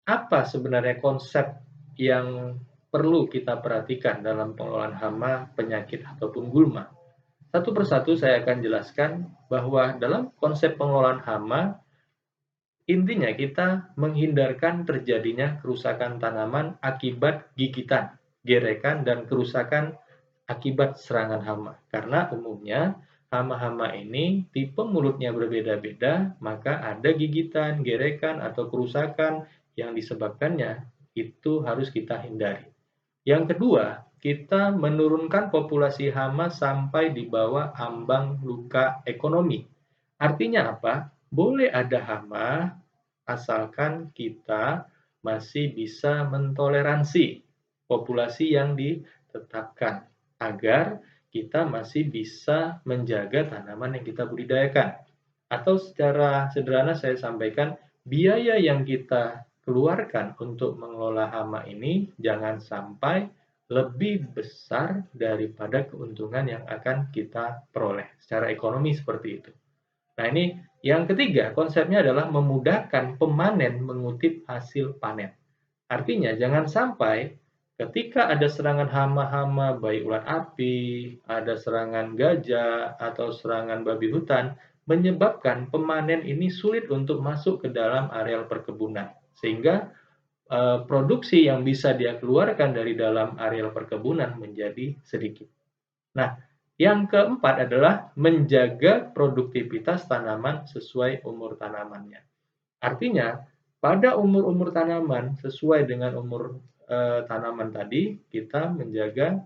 apa sebenarnya konsep yang perlu kita perhatikan dalam pengelolaan hama, penyakit, ataupun gulma? Satu persatu saya akan jelaskan bahwa dalam konsep pengelolaan hama, intinya kita menghindarkan terjadinya kerusakan tanaman akibat gigitan, gerekan, dan kerusakan akibat serangan hama. Karena umumnya hama-hama ini tipe mulutnya berbeda-beda, maka ada gigitan, gerekan, atau kerusakan yang disebabkannya itu harus kita hindari. Yang kedua, kita menurunkan populasi hama sampai di bawah ambang luka ekonomi. Artinya apa? Boleh ada hama asalkan kita masih bisa mentoleransi populasi yang ditetapkan agar kita masih bisa menjaga tanaman yang kita budidayakan. Atau secara sederhana saya sampaikan, biaya yang kita keluarkan untuk mengelola hama ini jangan sampai lebih besar daripada keuntungan yang akan kita peroleh secara ekonomi seperti itu. Nah, ini yang ketiga, konsepnya adalah memudahkan pemanen mengutip hasil panen. Artinya, jangan sampai ketika ada serangan hama-hama, baik ulat api, ada serangan gajah, atau serangan babi hutan, menyebabkan pemanen ini sulit untuk masuk ke dalam areal perkebunan. Sehingga produksi yang bisa dia keluarkan dari dalam areal perkebunan menjadi sedikit. Nah, yang keempat adalah menjaga produktivitas tanaman sesuai umur tanamannya. Artinya, pada umur-umur tanaman sesuai dengan umur tanaman tadi, kita menjaga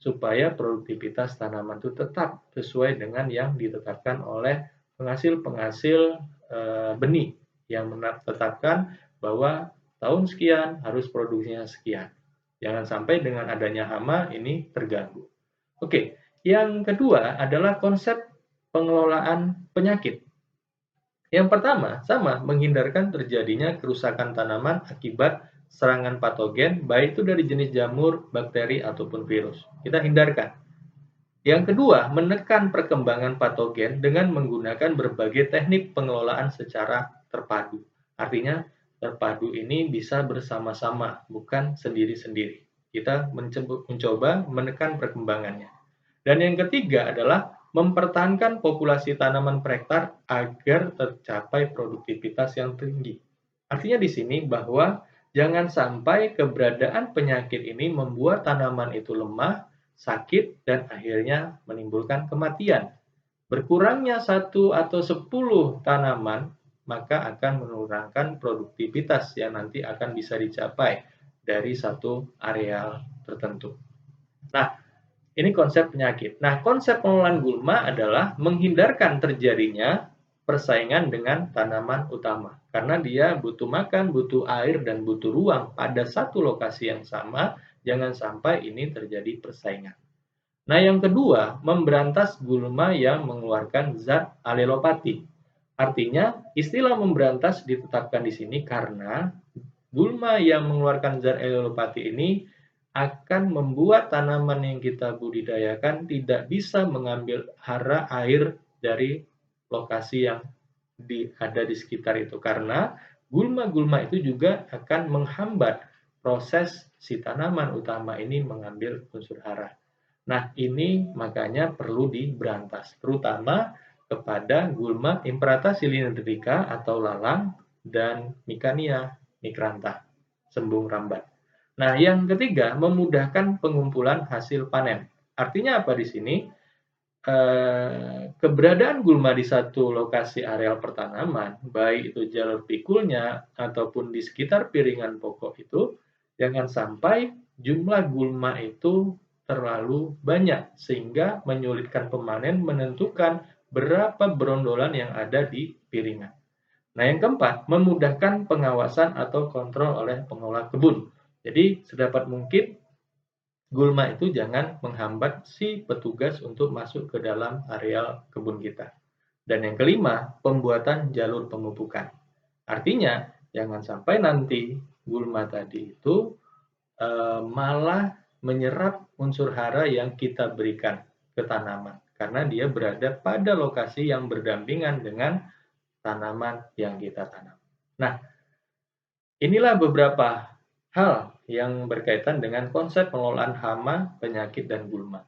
supaya produktivitas tanaman itu tetap sesuai dengan yang ditetapkan oleh penghasil-penghasil benih yang menetapkan bahwa tahun sekian harus produksinya sekian. Jangan sampai dengan adanya hama ini terganggu. Oke, yang kedua adalah konsep pengelolaan penyakit. Yang pertama, sama menghindarkan terjadinya kerusakan tanaman akibat serangan patogen, baik itu dari jenis jamur, bakteri, ataupun virus. Kita hindarkan. Yang kedua, menekan perkembangan patogen dengan menggunakan berbagai teknik pengelolaan secara terpadu. Artinya, terpadu ini bisa bersama-sama, bukan sendiri-sendiri. Kita mencoba menekan perkembangannya. Dan yang ketiga adalah mempertahankan populasi tanaman per hektar agar tercapai produktivitas yang tinggi. Artinya di sini bahwa jangan sampai keberadaan penyakit ini membuat tanaman itu lemah, sakit, dan akhirnya menimbulkan kematian. Berkurangnya 1 atau 10 tanaman maka akan menurunkan produktivitas yang nanti akan bisa dicapai dari satu areal tertentu. Nah, ini konsep penyakit. Nah, konsep pengelolaan gulma adalah menghindarkan terjadinya persaingan dengan tanaman utama. Karena dia butuh makan, butuh air, dan butuh ruang pada satu lokasi yang sama, jangan sampai ini terjadi persaingan. Nah, yang kedua, memberantas gulma yang mengeluarkan zat alelopati. Artinya, istilah memberantas ditetapkan di sini karena gulma yang mengeluarkan zat alelopati ini akan membuat tanaman yang kita budidayakan tidak bisa mengambil hara air dari lokasi yang ada di sekitar itu. Karena gulma-gulma itu juga akan menghambat proses si tanaman utama ini mengambil unsur hara. Nah, ini makanya perlu diberantas, terutama kepada gulma Imprata cylindrica atau lalang dan Micania micrantha, sembung rambat. Nah, yang ketiga, memudahkan pengumpulan hasil panen. Artinya apa di sini? Keberadaan gulma di satu lokasi areal pertanaman, baik itu jalur pikulnya ataupun di sekitar piringan pokok itu, jangan sampai jumlah gulma itu terlalu banyak sehingga menyulitkan pemanen menentukan berapa berondolan yang ada di piringan. Nah, yang keempat, memudahkan pengawasan atau kontrol oleh pengelola kebun. Jadi, sedapat mungkin gulma itu jangan menghambat si petugas untuk masuk ke dalam areal kebun kita. Dan yang kelima, pembuatan jalur pemupukan. Artinya, jangan sampai nanti gulma tadi itu malah menyerap unsur hara yang kita berikan ke tanaman. Karena dia berada pada lokasi yang berdampingan dengan tanaman yang kita tanam. Nah, Inilah beberapa hal yang berkaitan dengan konsep pengelolaan hama, penyakit, dan gulma.